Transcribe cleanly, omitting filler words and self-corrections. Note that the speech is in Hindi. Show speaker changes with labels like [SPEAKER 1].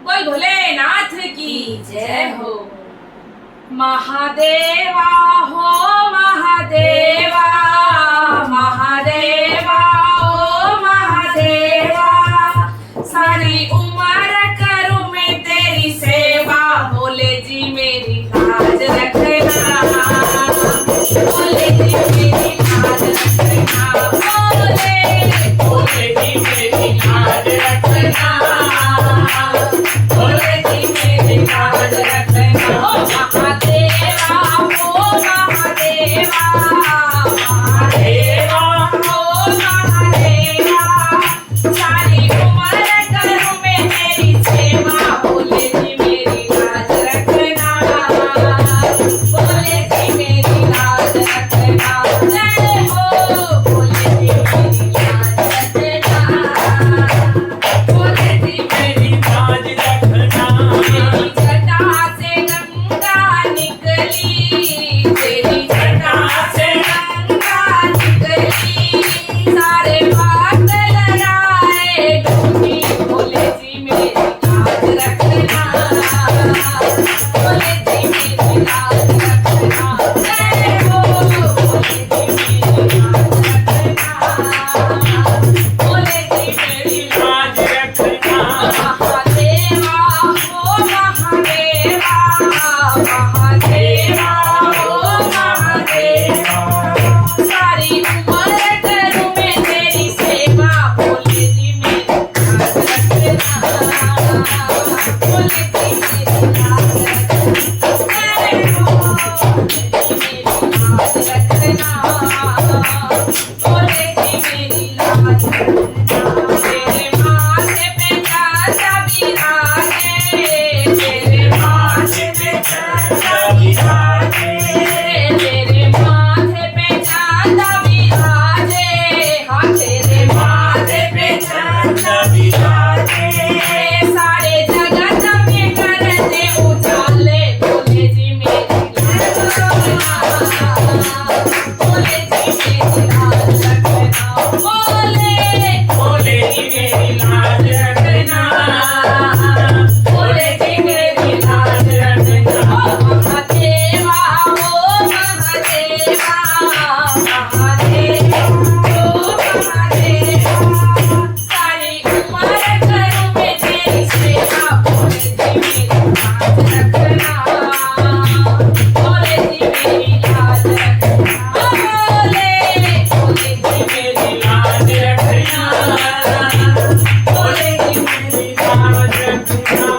[SPEAKER 1] बोल भोलेनाथ की जय हो। महादेवा हो महादेवा, महादेवा हो महादेवा, सारी उम्र करूं मैं तेरी सेवा। भोले जी मेरी लाज रखना, भोले जी मेरी लाज रखना, भोले जी मेरी लाज रखना, भोले जी मेरी लाज रखना। महादेवा हो महादेवा, महादेवा हो महादेवा, सारी उम्र करूं मैं तेरी सेवा। भोले जी मेरी लाज रखना, भोले जी मेरी लाज रखना, जय हो। भोले जी मेरी लाज रखना, भोले जी मेरी लाज रखना। तेरी जटा से गंगा निकली, तेरी जटा से गंगा निकली, सारे भक्त लड़ाए डूबी। भोले जी मेरी लाज रखना, भोले जी मेरी लाज रखना, जय हो। भोले जी मेरी लाज रखना, भोले जी मेरी लाज रखना। महादेवा हो महादेवा, महादेवा हो महादेवा, सारी उम्र करूं मैं तेरी सेवा। भोले जी मेरी लाज रखना, भोले जी मेरी लाज रखना, जय हो। भोले जी मेरी लाज रखना, भोले जी मेरी लाज रखना। तेरे माथे पे चांदा विराजे, तेरे माथे पे चांदा विराजे, तेरे माथे पे चांदा विराजे, हाँ तेरे माथे पे चांदा विराजे, सारे जगत में करते उजाले। भोले जी मेरी लाज रखना, भोले जी मेरी लाज रखना, भोले जी मेरी लाज रखना, भोले जी मेरी लाज रखना। महादेवा हो महादेवा, महादेवा हो महादेवा, सारी उम्र करूं मैं तेरी सेवा। भोले जी मेरी लाज रखना, भोले जी मेरी लाज रखना, भोले जी मेरी लाज रखना, भोले जी मेरी लाज रखना।